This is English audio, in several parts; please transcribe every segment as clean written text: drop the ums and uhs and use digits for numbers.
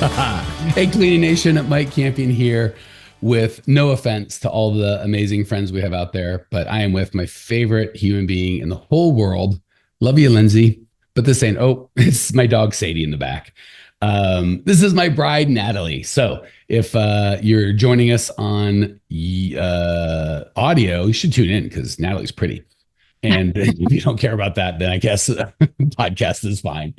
Hey, Cleaning Nation, Mike Campion here with no offense to all the amazing friends we have out there, but I am with my favorite human being in the whole world. Love you, Lindsay. But this ain't, it's my dog Sadie in the back. This is my bride, Nathalie. So if you're joining us on audio, you should tune in because Nathalie's pretty. And if you don't care about that, then I guess podcast is fine.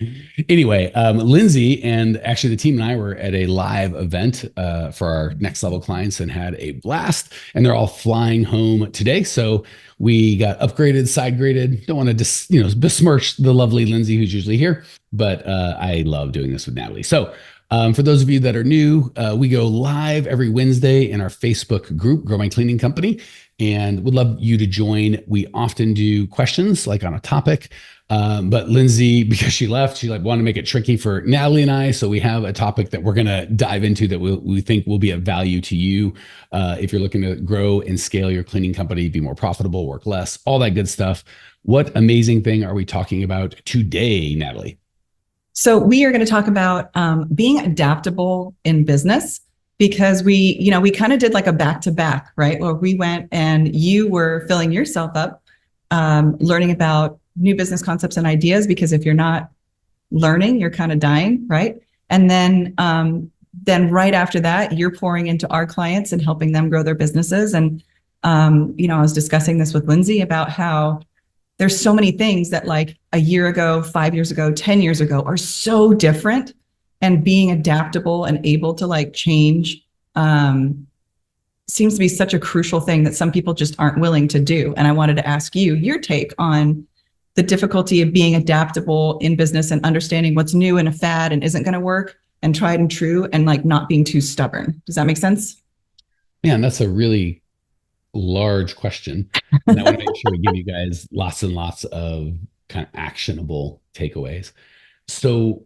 Anyway, Lindsay and actually the team and I were at a live event for our next level clients and had a blast. And they're all flying home today. So we got upgraded, side graded. Don't want to besmirch the lovely Lindsay who's usually here, but I love doing this with Nathalie. So for those of you that are new, we go live every Wednesday in our Facebook group, Grow My Cleaning Company, and would love you to join. We often do questions like on a topic, but Lindsay, because she left, she wanted to make it tricky for Nathalie and I. So we have a topic that we're going to dive into that we think will be of value to you if you're looking to grow and scale your cleaning company, be more profitable, work less, all that good stuff. What amazing thing are we talking about today, Nathalie? So we are going to talk about being adaptable in business, because we kind of did like a back-to-back, right? Where we went and you were filling yourself up, learning about new business concepts and ideas, because if you're not learning, you're kind of dying, right? And then right after that, you're pouring into our clients and helping them grow their businesses. And, I was discussing this with Lindsay about how there's so many things that like a year ago, 5 years ago, 10 years ago are so different, and being adaptable and able to like change seems to be such a crucial thing that some people just aren't willing to do. And I wanted to ask you your take on the difficulty of being adaptable in business and understanding what's new and a fad and isn't going to work and tried and true, and like not being too stubborn. Does that make sense? Man, that's a really large question. And I want to make sure we give you guys lots and lots of kind of actionable takeaways. So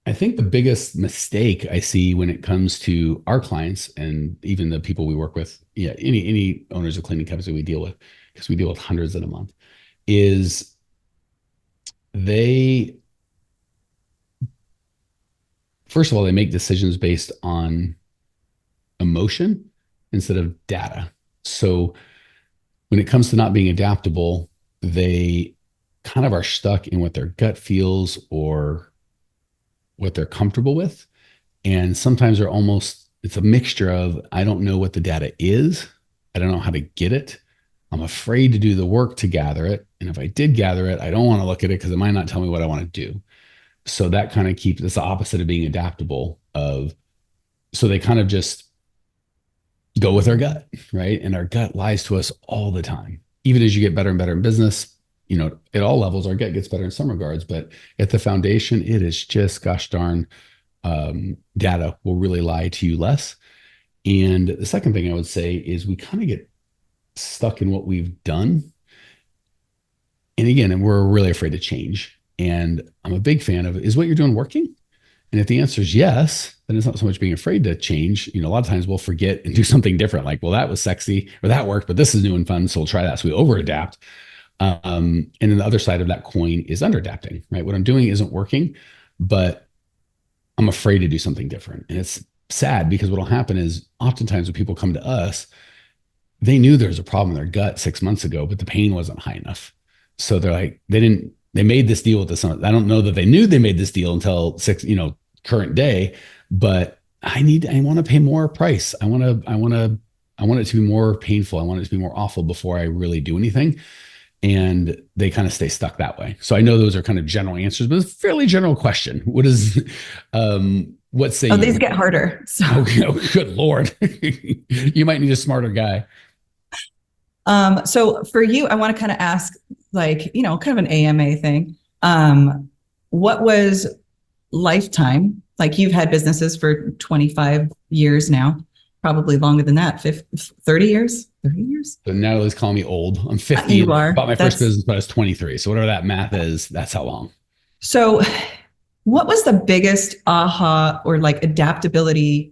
I think the biggest mistake I see when it comes to our clients and even the people we work with, any owners of cleaning companies we deal with, because we deal with hundreds in a month, is first of all, they make decisions based on emotion instead of data. So when it comes to not being adaptable, they kind of are stuck in what their gut feels or what they're comfortable with. And sometimes it's a mixture of, I don't know what the data is. I don't know how to get it. I'm afraid to do the work to gather it. And if I did gather it, I don't want to look at it because it might not tell me what I want to do. So that kind of keeps, it's the opposite of being adaptable so they kind of just go with our gut, right? And our gut lies to us all the time. Even as you get better and better in business, at all levels, our gut gets better in some regards, but at the foundation, it is just, gosh darn, data will really lie to you less. And the second thing I would say is we kind of get stuck in what we've done. And we're really afraid to change. And I'm a big fan of, is what you're doing working? And if the answer is yes, then it's not so much being afraid to change. A lot of times we'll forget and do something different. Like, well, that was sexy or that worked, but this is new and fun. So we'll try that. So we over adapt. And then the other side of that coin is under adapting, right? What I'm doing isn't working, but I'm afraid to do something different. And it's sad because what'll happen is oftentimes when people come to us, they knew there was a problem in their gut 6 months ago, but the pain wasn't high enough. So they're like, they made this deal with this. I don't know that they knew they made this deal until current day, but I want to pay more price. I want it to be more painful. I want it to be more awful before I really do anything. And they kind of stay stuck that way. So I know those are kind of general answers, but it's a fairly general question. What say you? These get harder. So. Good Lord. You might need a smarter guy. So for you, I want to kind of ask kind of an AMA thing. What was lifetime? Like, you've had businesses for 25 years now, probably longer than that, 30 years? 30 years? So Nathalie's calling me old. I'm 50. You are. Bought my first business when I was 23. So whatever that math is, that's how long. So what was the biggest aha or like adaptability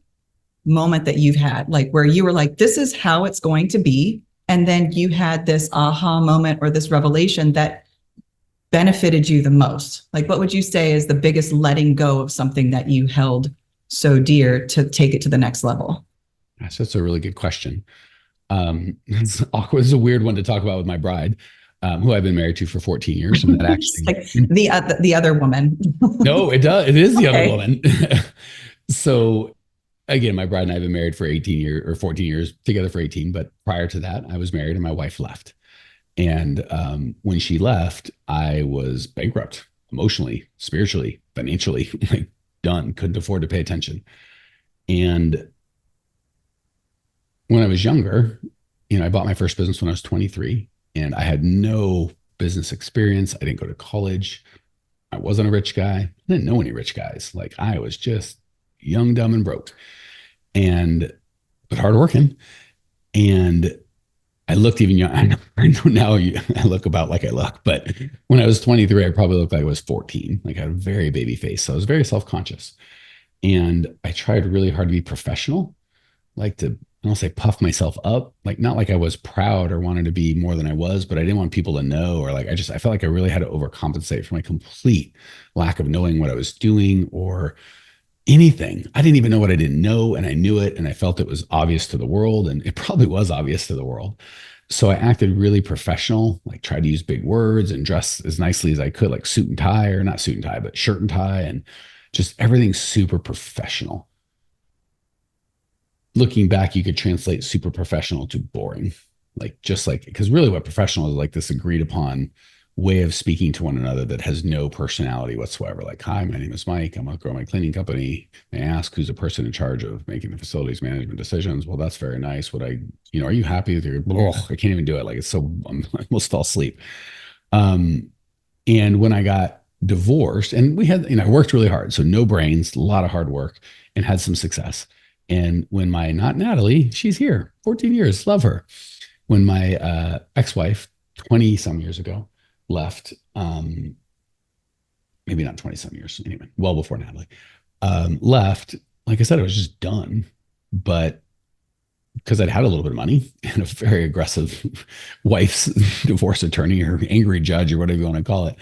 moment that you've had? Like where you were like, this is how it's going to be. And then you had this aha moment or this revelation that benefited you the most. Like, what would you say is the biggest letting go of something that you held so dear to take it to the next level? That's a really good question. It's awkward. It's a weird one to talk about with my bride, who I've been married to for 14 years. And that actually, like the other woman. no, it does. It is the other Okay. woman. So again, my bride and I have been married for 18 years or 14 years, together for 18. But prior to that, I was married and my wife left. And when she left, I was bankrupt emotionally, spiritually, financially, like done, couldn't afford to pay attention. And when I was younger, I bought my first business when I was 23 and I had no business experience. I didn't go to college. I wasn't a rich guy. I didn't know any rich guys. Like I was just young, dumb, and broke but hardworking. And I looked even young. I know now I look about like I look, but when I was 23, I probably looked like I was 14. Like I had a very baby face. So I was very self-conscious. And I tried really hard to be professional, like to, I don't say puff myself up, like not like I was proud or wanted to be more than I was, but I didn't want people to know, or like I felt like I really had to overcompensate for my complete lack of knowing what I was doing or anything. I didn't even know what I didn't know, and I knew it, and I felt it was obvious to the world, and it probably was obvious to the world. So I acted really professional, like tried to use big words and dress as nicely as I could, like suit and tie, or not suit and tie, but shirt and tie, and just everything super professional. Looking back, you could translate super professional to boring, like just like, because really what professional is, like this agreed upon way of speaking to one another that has no personality whatsoever. Like, hi, my name is Mike. I'm going to grow my cleaning company. They ask who's the person in charge of making the facilities management decisions. Well, that's very nice. Are you happy with your, oh, I can't even do it. Like it's so, I almost fall asleep. And when I got divorced and I worked really hard. So no brains, a lot of hard work, and had some success. And when my, not Natalie, she's here, 14 years, love her. When my ex-wife, 20 some years ago, left, maybe not 20 some years, anyway, well before Natalie, left, like I said, I was just done. But because I'd had a little bit of money and a very aggressive wife's divorce attorney or angry judge or whatever you want to call it,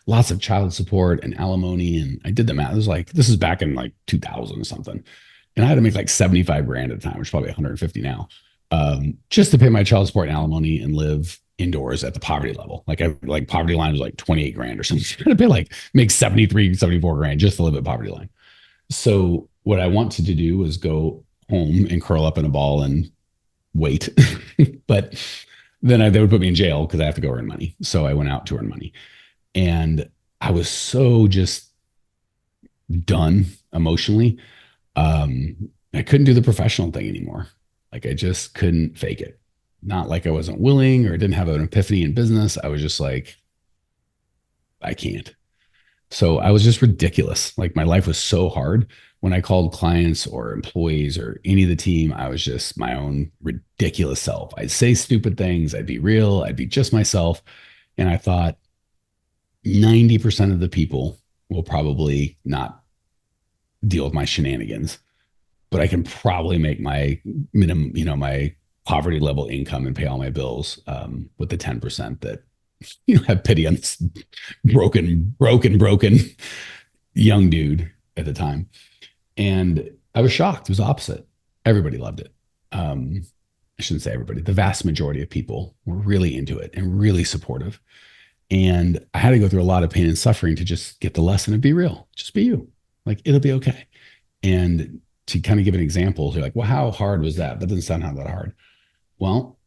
lots of child support and alimony. And I did the math. It was like, this is back in like 2000 or something. And I had to make like 75 grand at the time, which is probably 150 now, just to pay my child support and alimony and live indoors at the poverty level. Like poverty line was like 28 grand or something. I had to pay make 73, 74 grand just to live at poverty line. So what I wanted to do was go home and curl up in a ball and wait. But then they would put me in jail because I have to go earn money. So I went out to earn money. And I was so just done emotionally. I couldn't do the professional thing anymore. Like I just couldn't fake it. Not like I wasn't willing or didn't have an epiphany in business. I was just like, I can't. So I was just ridiculous. Like my life was so hard. When I called clients or employees or any of the team, I was just my own ridiculous self. I'd say stupid things. I'd be real. I'd be just myself. And I thought 90% of the people will probably not deal with my shenanigans, but I can probably make my minimum, my poverty level income and pay all my bills with the 10% that, have pity on this broken young dude at the time. And I was shocked. It was opposite. Everybody loved it. I shouldn't say everybody. The vast majority of people were really into it and really supportive. And I had to go through a lot of pain and suffering to just get the lesson and be real. Just be you. Like, it'll be okay. And to kind of give an example, you're like, well, how hard was that? That doesn't sound that hard. Well,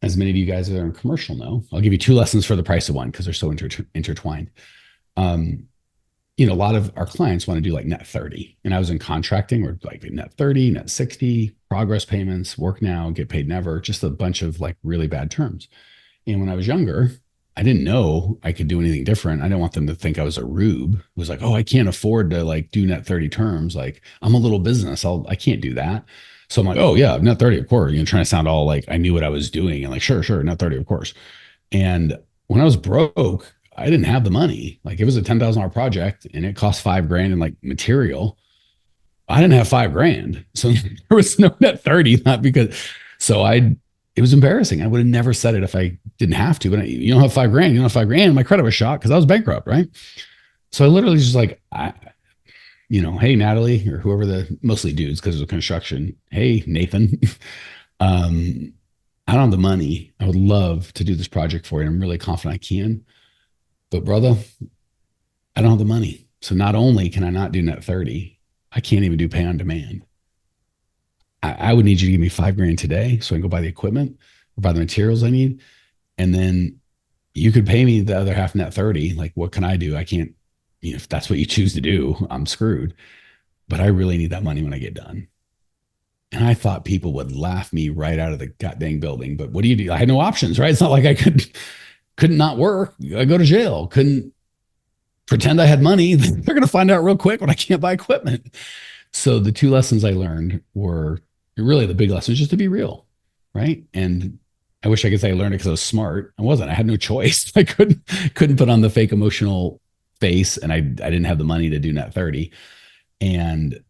as many of you guys that are in commercial know, I'll give you two lessons for the price of one because they're so intertwined. A lot of our clients want to do like net 30. And I was in contracting where like net 30, net 60, progress payments, work now, get paid never, just a bunch of like really bad terms. And when I was younger, I didn't know I could do anything different. I didn't want them to think I was a rube. It was like, oh, I can't afford to like do net 30 terms. Like I'm a little business. I can't do that. So I'm like, oh yeah, net 30, of course. Trying to sound all like I knew what I was doing and like, sure, net 30, of course. And when I was broke, I didn't have the money. Like it was a $10,000 project and it cost $5 grand in like material. I didn't have $5 grand. So there was no net 30, not because, it was embarrassing. I would have never said it if I didn't have to, but you don't have $5 grand. My credit was shot because I was bankrupt. Right. So I literally just like, hey, Natalie, or whoever, mostly dudes because it was construction. Hey, Nathan, um, I don't have the money. I would love to do this project for you. I'm really confident I can. But brother, I don't have the money. So not only can I not do net 30, I can't even do pay on demand. I would need you to give me $5,000 today so I can go buy the equipment or buy the materials I need. And then you could pay me the other half net 30. Like, what can I do? I can't, if that's what you choose to do, I'm screwed. But I really need that money when I get done. And I thought people would laugh me right out of the goddamn building. But what do you do? I had no options, right? It's not like I couldn't not work. I go to jail. Couldn't pretend I had money. They're going to find out real quick when I can't buy equipment. So the two lessons I learned were really the big lesson, just to be real, right? And I wish I could say I learned it because I was smart. I wasn't. I had no choice. I couldn't put on the fake emotional face, and I didn't have the money to do net 30. And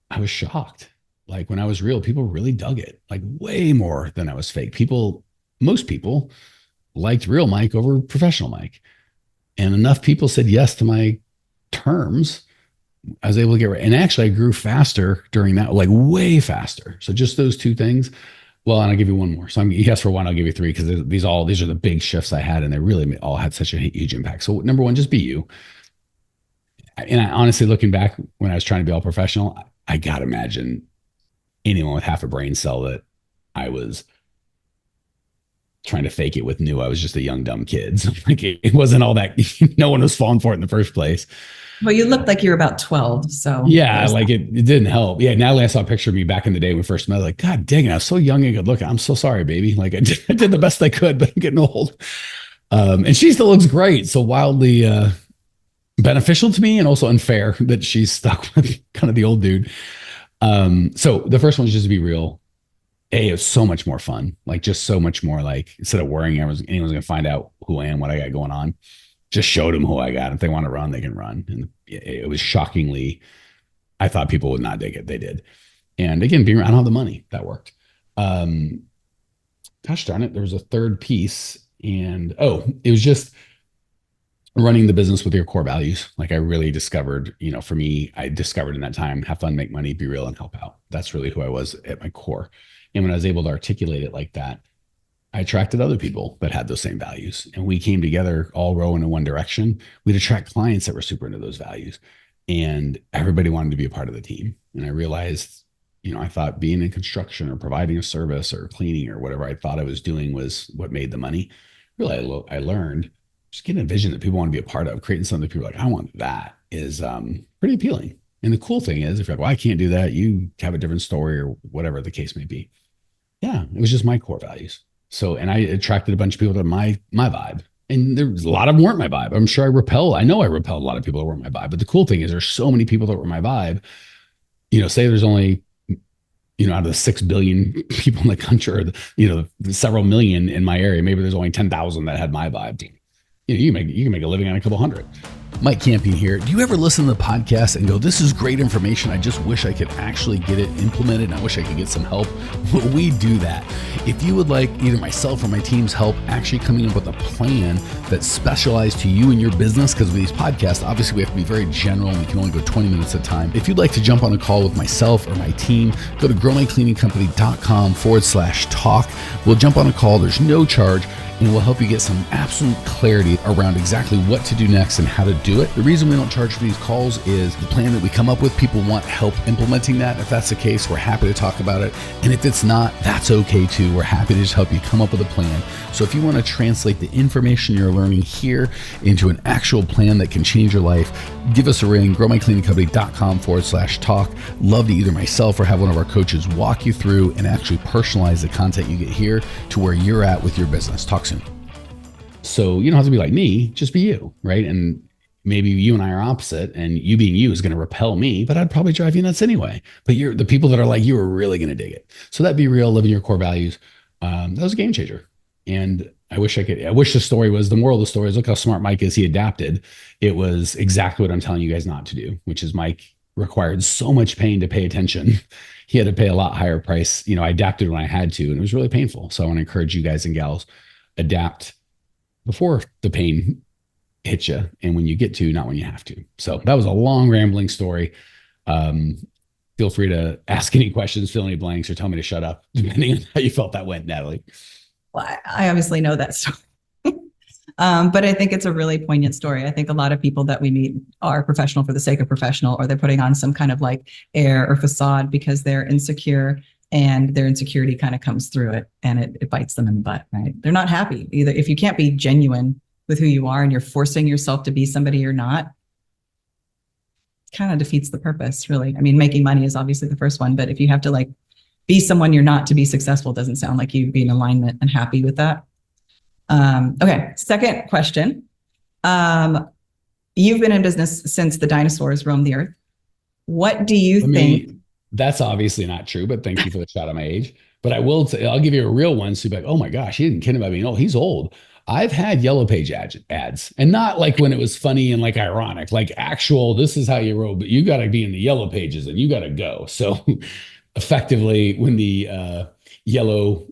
I was shocked. Like when I was real, people really dug it, like way more than I was fake. Most people liked real Mike over professional Mike. And enough people said yes to my terms. I was able to get right. And actually I grew faster during that, like way faster. So just those two things. Well, and I'll give you one more. So you asked for one, I'll give you three, because these are the big shifts I had, and they really all had such a huge impact. So number one, just be you. And I honestly, looking back when I was trying to be all professional, I got to imagine anyone with half a brain cell that I was trying to fake it with knew I was just a young, dumb kid. So like it wasn't all that, no one was falling for it in the first place. Well, you looked like you were about 12. So yeah, like it didn't help. Yeah. Now I saw a picture of me back in the day when we first met. Like, God dang it, I was so young and good looking. I'm so sorry, baby. Like I did the best I could, but I'm getting old. And she still looks great. So wildly beneficial to me, and also unfair that she's stuck with kind of the old dude. So the first one is just to be real. It was so much more fun. Like just so much more, like instead of worrying anyone's going to find out who I am, what I got going on, just showed them who I got. If they want to run, they can run. And it was shockingly, I thought people would not dig it. They did. And again, I don't have the money. That worked. Gosh darn it. There was a third piece, and it was just running the business with your core values. Like I really discovered, for me, I discovered in that time, have fun, make money, be real, and help out. That's really who I was at my core. And when I was able to articulate it like that, I attracted other people that had those same values, and we came together all rowing in one direction. We'd attract clients that were super into those values, and everybody wanted to be a part of the team. And I realized, I thought being in construction or providing a service or cleaning or whatever I thought I was doing was what made the money. Really, I learned just getting a vision that people want to be a part of, creating something that people are like, I want that, is pretty appealing. And the cool thing is, if you're like, well, I can't do that, you have a different story or whatever the case may be. Yeah, it was just my core values. So, and I attracted a bunch of people that my vibe. And there was a lot of them weren't my vibe. I'm sure I know I repelled a lot of people that weren't my vibe. But the cool thing is there's so many people that were my vibe. Say there's only, out of the 6 billion people in the country, or the several million in my area, maybe there's only 10,000 that had my vibe. You can make a living on a couple hundred. Mike Campion here. Do you ever listen to the podcast and go, this is great information, I just wish I could actually get it implemented, and I wish I could get some help? Well, we do that. If you would like either myself or my team's help actually coming up with a plan that's specialized to you and your business, because with these podcasts, obviously we have to be very general and we can only go 20 minutes at a time. If you'd like to jump on a call with myself or my team, go to growmycleaningcompany.com/talk. We'll jump on a call. There's no charge, and we'll help you get some absolute clarity around exactly what to do next and how to do it. The reason we don't charge for these calls is the plan that we come up with, people want help implementing that. If that's the case, we're happy to talk about it. And if it's not, that's okay too. We're happy to just help you come up with a plan. So if you want to translate the information you're learning here into an actual plan that can change your life, give us a ring, growmycleaningcompany.com/talk. Love to either myself or have one of our coaches walk you through and actually personalize the content you get here to where you're at with your business. Talk soon. So you don't have to be like me, just be you, right? And maybe you and I are opposite, and you being you is going to repel me, but I'd probably drive you nuts anyway. But the people that are like you are really going to dig it. So that be real, living your core values. That was a game changer. And I wish the story was, the moral of the story is, look how smart Mike is. He adapted. It was exactly what I'm telling you guys not to do, which is Mike required so much pain to pay attention. He had to pay a lot higher price. I adapted when I had to, and it was really painful. So I want to encourage you guys and gals, adapt before the pain hit you, and when you get to, not when you have to. So that was a long rambling story. Um, Feel free to ask any questions, fill any blanks, or tell me to shut up, depending on how you felt that went, Nathalie. Well, I obviously know that story. But I think it's a really poignant story. I think a lot of people that we meet are professional for the sake of professional, or they're putting on some kind of like air or facade because they're insecure, and their insecurity kind of comes through it, and it bites them in the butt, right? They're not happy either. If you can't be genuine with who you are and you're forcing yourself to be somebody you're not, kind of defeats the purpose, really. I mean, making money is obviously the first one, but if you have to like be someone you're not to be successful, it doesn't sound like you'd be in alignment and happy with that. Okay, second question. You've been in business since the dinosaurs roamed the earth. What do you think? That's obviously not true, but thank you for the shot at my age. But I will say, I'll give you a real one. So you'll be like, oh my gosh, he didn't kid about being old. He's old. I've had Yellow Page ads, and not like when it was funny and like ironic, like actual, this is how you roll, but you got to be in the Yellow Pages and you got to go. So effectively, when the yellow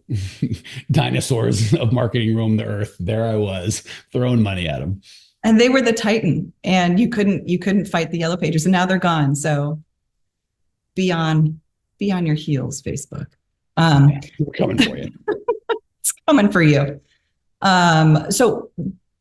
dinosaurs of marketing roamed the earth, there I was throwing money at them. And they were the Titan, and you couldn't fight the Yellow Pages, and now they're gone. So be on your heels, Facebook. We're coming for you. It's coming for you. So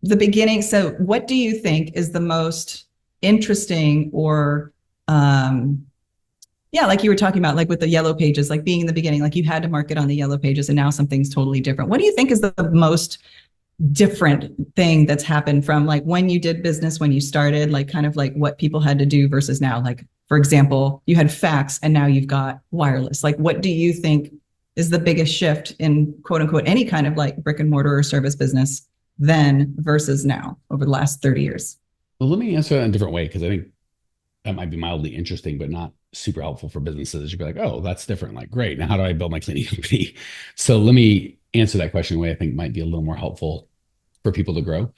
the beginning. So what do you think is the most interesting, or like you were talking about, like with the Yellow Pages, like being in the beginning, like you had to market on the Yellow Pages and now something's totally different. What do you think is the most different thing that's happened from like when you did business, when you started, like kind of like what people had to do versus now? Like, for example, you had fax and now you've got wireless. Like, what do you think is the biggest shift in quote unquote any kind of like brick and mortar or service business then versus now over the last 30 years? Well, let me answer that in a different way, because I think that might be mildly interesting, but not super helpful for businesses. You'd be like, oh, that's different. Like, great. Now, how do I build my cleaning company? So let me answer that question in a way I think might be a little more helpful for people to grow.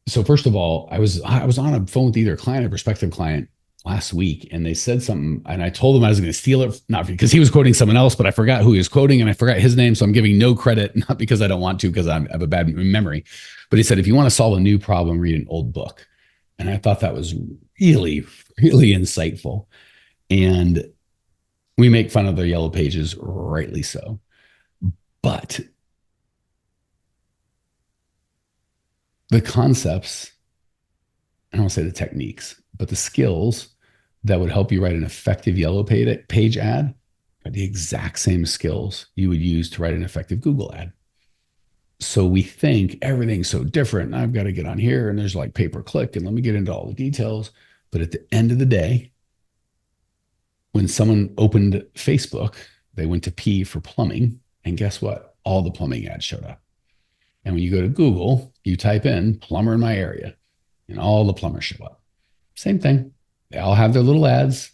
So first of all, I was on a phone with either a client or prospective client last week, and they said something, and I told them I was going to steal it, not because he was quoting someone else, but I forgot who he was quoting and I forgot his name. So I'm giving no credit, not because I don't want to, because I have a bad memory. But he said, if you want to solve a new problem, read an old book. And I thought that was really, really insightful. And we make fun of the Yellow Pages, rightly so. But the concepts, I don't want to say the techniques, but the skills that would help you write an effective Yellow Page ad are the exact same skills you would use to write an effective Google ad. So we think everything's so different. I've got to get on here and there's like pay-per-click and let me get into all the details. But at the end of the day, when someone opened Facebook, they went to P for plumbing, and guess what? All the plumbing ads showed up. And when you go to Google, you type in plumber in my area and all the plumbers show up. Same thing. They all have their little ads.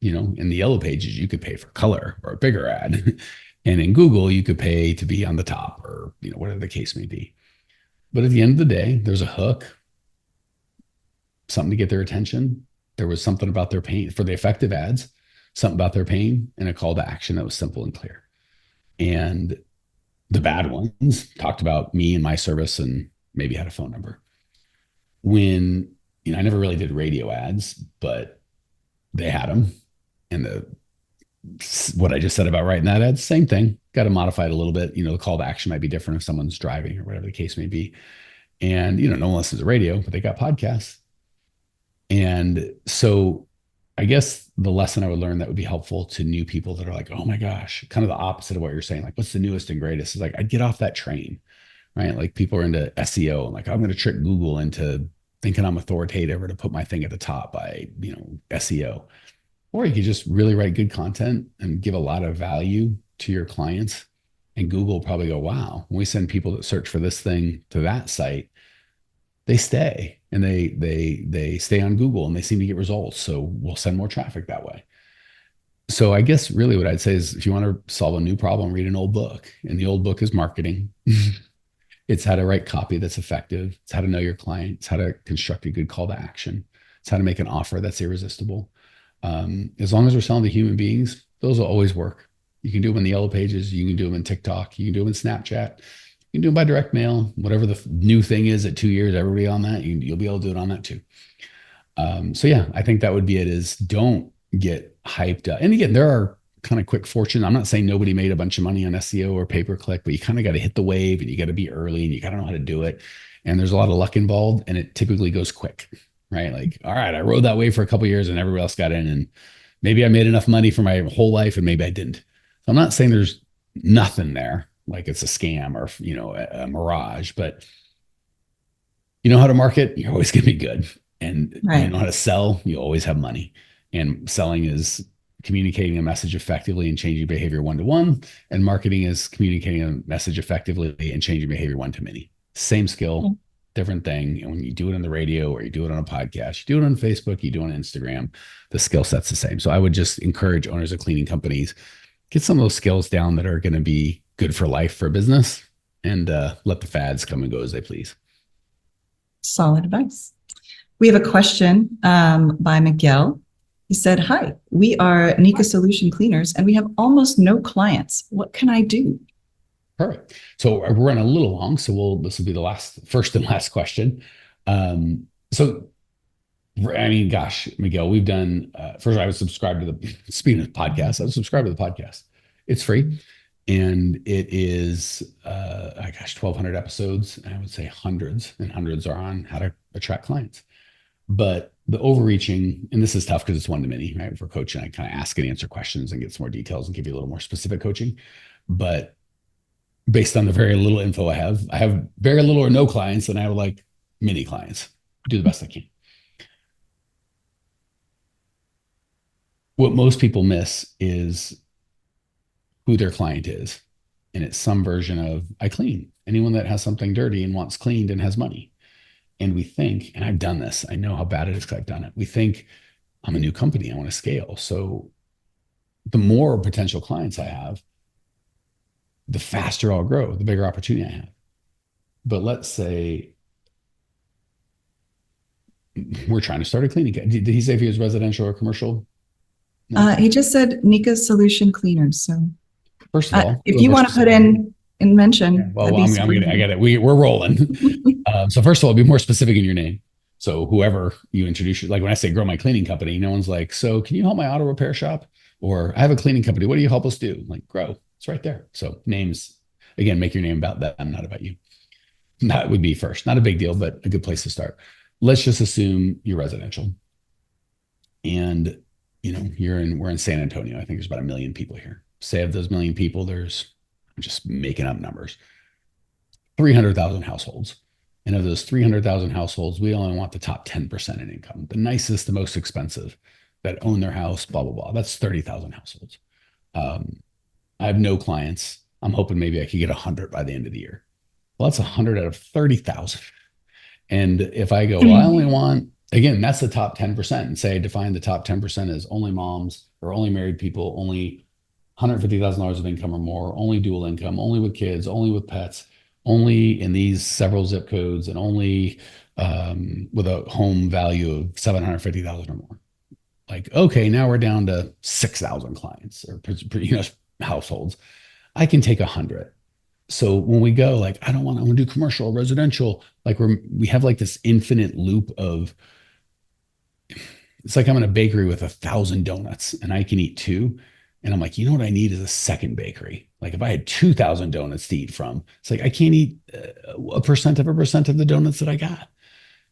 In the Yellow Pages, you could pay for color or a bigger ad. And in Google, you could pay to be on the top, or whatever the case may be. But at the end of the day, there's a hook, something to get their attention. There was something about their pain for the effective ads, something about their pain, and a call to action that was simple and clear. And the bad ones talked about me and my service and maybe had a phone number. When, I never really did radio ads, but they had them. And what I just said about writing that ad, same thing. Got to modify it a little bit. The call to action might be different if someone's driving or whatever the case may be. And, no one listens to radio, but they got podcasts. And so I guess the lesson I would learn that would be helpful to new people that are like, oh my gosh, kind of the opposite of what you're saying. Like, what's the newest and greatest? Is like, I'd get off that train, right? Like people are into SEO and like, I'm going to trick Google into thinking I'm authoritative or to put my thing at the top by, SEO. Or you could just really write good content and give a lot of value to your clients. And Google will probably go, wow, when we send people that search for this thing to that site, they stay and they stay on Google and they seem to get results. So we'll send more traffic that way. So I guess really what I'd say is if you want to solve a new problem, read an old book. And the old book is marketing. It's how to write copy that's effective. It's how to know your client. It's how to construct a good call to action. It's how to make an offer that's irresistible. As long as we're selling to human beings, those will always work. You can do them in the Yellow Pages. You can do them in TikTok. You can do them in Snapchat. You can do it by direct mail, whatever the new thing is at 2 years, everybody on that, you'll be able to do it on that too. So yeah, I think that would be it, is don't get hyped up. And again, there are kind of quick fortune. I'm not saying nobody made a bunch of money on SEO or pay-per-click, but you kind of got to hit the wave and you got to be early and you got to know how to do it. And there's a lot of luck involved and it typically goes quick, right? Like, all right, I rode that wave for a couple of years and everybody else got in and maybe I made enough money for my whole life and maybe I didn't. So I'm not saying there's nothing there, like it's a scam or, a mirage, but you know how to market, you're always going to be good. And you know how to sell, you always have money. And selling is communicating a message effectively and changing behavior one-to-one. And marketing is communicating a message effectively and changing behavior one-to-many. Same skill, different thing. And when you do it on the radio or you do it on a podcast, you do it on Facebook, you do it on Instagram, the skill set's the same. So I would just encourage owners of cleaning companies, get some of those skills down that are going to be good for life, for business, and let the fads come and go as they please. Solid advice. We have a question by Miguel. He said, "Hi, we are Nika Solution Cleaners and we have almost no clients. What can I do?" Perfect. So we're running a little long, so this will be the first and last question. So, I mean, gosh, Miguel, we've done, first I was subscribed to speaking of podcasts, I was subscribed to the podcast. It's free. And it is, 1,200 episodes. And I would say hundreds and hundreds are on how to attract clients. But the overreaching, and this is tough because it's one-to-many, right? For coaching, I kind of ask and answer questions and get some more details and give you a little more specific coaching. But based on the very little info I have very little or no clients, and I have like mini clients. Do the best I can. What most people miss is who their client is. And it's some version of, I clean. Anyone that has something dirty and wants cleaned and has money. And we think, and I've done this, I know how bad it is because I've done it. We think, I'm a new company, I want to scale. So the more potential clients I have, the faster I'll grow, the bigger opportunity I have. But let's say we're trying to start a cleaning. Did he say if he was residential or commercial? No. He just said Nika Solution Cleaners. So first of all, if you want to put in mention. Yeah, well, I get it. We're rolling. So first of all, be more specific in your name. So whoever you introduce, like when I say grow my cleaning company, no one's like, so can you help my auto repair shop? Or I have a cleaning company. What do you help us do? Like grow. It's right there. So names, again, make your name about them, not about you. That would be first. Not a big deal, but a good place to start. Let's just assume you're residential. And we're in San Antonio. I think there's about 1 million people here. Say of those 1 million people, I'm just making up numbers, 300,000 households. And of those 300,000 households, we only want the top 10% in income, the nicest, the most expensive, that own their house, blah, blah, blah. That's 30,000 households. I have no clients. I'm hoping maybe I could get 100 by the end of the year. Well, that's 100 out of 30,000. And if I go, well, I only want, again, that's the top 10%, and say I define the top 10% as only moms or only married people, only $150,000 of income or more, only dual income, only with kids, only with pets, only in these several zip codes, and only with a home value of $750,000 or more. Like, okay, now we're down to 6,000 clients or households. I can take 100. So when we go like, I want to do commercial, residential, like we have like this infinite loop of, it's like I'm in a bakery with 1,000 donuts and I can eat 2. And I'm like, you know what I need is a second bakery. Like if I had 2,000 donuts to eat from, it's like, I can't eat a percent of the donuts that I got.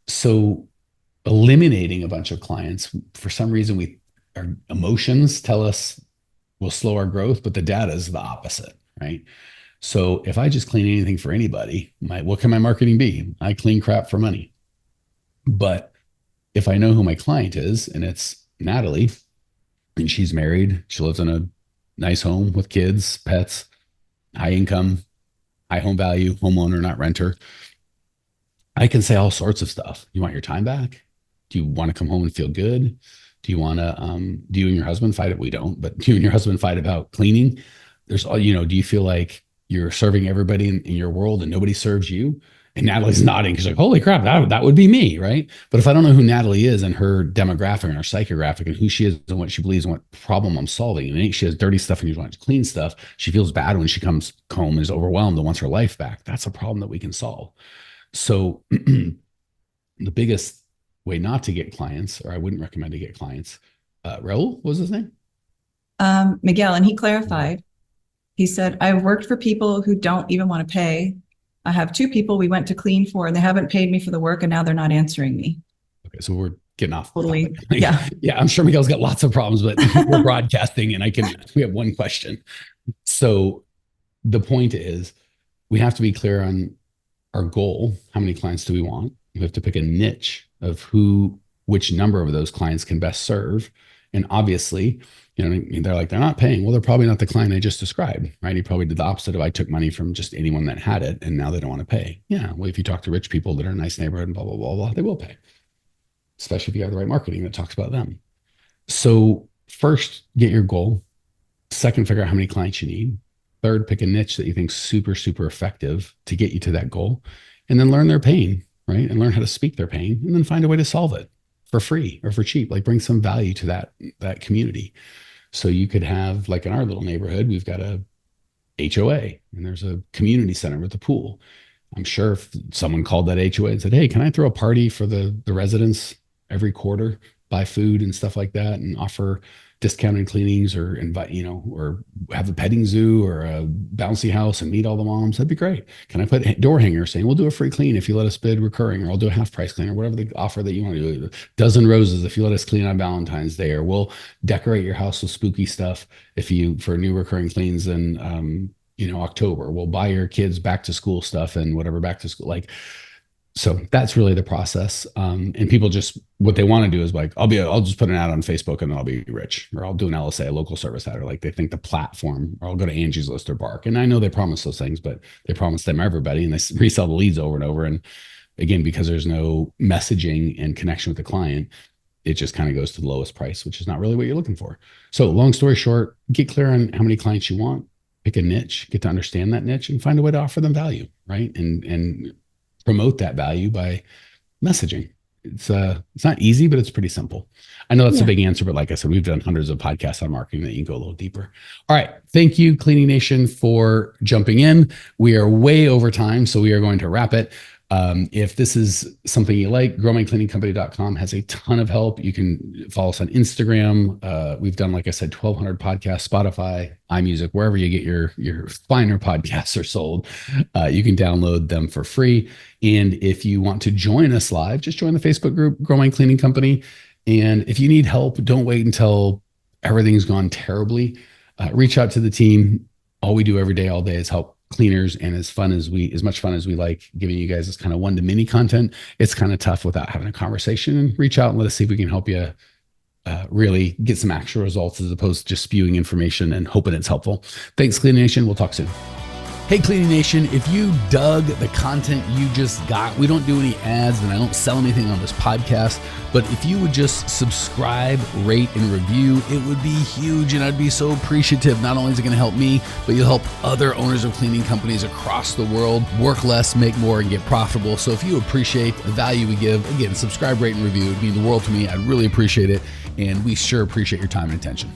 So eliminating a bunch of clients, for some reason, our emotions tell us we'll slow our growth, but the data is the opposite, right? So if I just clean anything for anybody, what can my marketing be? I clean crap for money. But if I know who my client is, and it's Nathalie, and she's married, she lives in a nice home with kids, pets, high income, high home value, homeowner, not renter, I can say all sorts of stuff. You want your time back? Do you want to come home and feel good? Do you want to, do you and your husband fight? We don't, but do you and your husband fight about cleaning? Do you feel like you're serving everybody in your world and nobody serves you? And Natalie's nodding. She's like, holy crap, that would be me, right? But if I don't know who Natalie is and her demographic and her psychographic and who she is and what she believes and what problem I'm solving, and she has dirty stuff and you want to clean stuff, she feels bad when she comes home and is overwhelmed and wants her life back. That's a problem that we can solve. So the biggest way not to get clients, or I wouldn't recommend to get clients, Raul, what was his name? Miguel, and he clarified. He said, I've worked for people who don't even want to pay. I have 2 people we went to clean for, and they haven't paid me for the work, and now they're not answering me. Okay, so we're getting off. Totally. Yeah. Yeah, I'm sure Miguel's got lots of problems, but we're broadcasting, and we have one question. So the point is, we have to be clear on our goal. How many clients do we want? We have to pick a niche of which number of those clients can best serve. And obviously, they're like, they're not paying. Well, they're probably not the client I just described, right? He probably did the opposite of I took money from just anyone that had it, and now they don't want to pay. Yeah, well, if you talk to rich people that are in a nice neighborhood and blah, blah, blah, blah, they will pay, especially if you have the right marketing that talks about them. So first, get your goal. Second, figure out how many clients you need. Third, pick a niche that you think super, super effective to get you to that goal. And then learn their pain, right? And learn how to speak their pain, and then find a way to solve it for free or for cheap, like bring some value to that community. So you could have, like in our little neighborhood, we've got a HOA and there's a community center with a pool. I'm sure if someone called that HOA and said, hey, can I throw a party for the residents every quarter, buy food and stuff like that, and offer discounted cleanings, or invite, or have a petting zoo or a bouncy house and meet all the moms, that'd be great. Can I put door hangers saying, we'll do a free clean if you let us bid recurring, or I'll do a half price clean, or whatever the offer that you want to do. Dozen roses if you let us clean on Valentine's Day, or we'll decorate your house with spooky stuff for new recurring cleans in October. We'll buy your kids back to school stuff and whatever back to school, so that's really the process. And people just, what they want to do is like, I'll just put an ad on Facebook and then I'll be rich, or I'll do an LSA, a local service ad, or like they think the platform, or I'll go to Angie's List or Bark. And I know they promise those things, but they promise them everybody, and they resell the leads over and over. And again, because there's no messaging and connection with the client, it just kind of goes to the lowest price, which is not really what you're looking for. So long story short, get clear on how many clients you want, pick a niche, get to understand that niche, and find a way to offer them value, right? And promote that value by messaging. It's not easy, but it's pretty simple. I know that's a big answer, but like I said, we've done hundreds of podcasts on marketing that you can go a little deeper. All right. Thank you, Cleaning Nation, for jumping in. We are way over time, so we are going to wrap it. If this is something you like, growmycleaningcompany.com has a ton of help. You can follow us on Instagram. We've done, like I said, 1,200 podcasts, Spotify, iMusic, wherever you get your finer podcasts are sold. You can download them for free. And if you want to join us live, just join the Facebook group, Grow My Cleaning Company. And if you need help, don't wait until everything's gone terribly. Reach out to the team. All we do every day, all day is help cleaners, and as much fun as we like giving you guys this kind of one-to-many content, it's kind of tough without having a conversation. And reach out and let us see if we can help you really get some actual results, as opposed to just spewing information and hoping it's helpful. Thanks, Cleaning Nation. We'll talk soon. Hey, Cleaning Nation, if you dug the content you just got, we don't do any ads and I don't sell anything on this podcast, but if you would just subscribe, rate, and review, it would be huge, and I'd be so appreciative. Not only is it going to help me, but you'll help other owners of cleaning companies across the world work less, make more, and get profitable. So if you appreciate the value we give, again, subscribe, rate, and review. It would mean the world to me. I'd really appreciate it, and we sure appreciate your time and attention.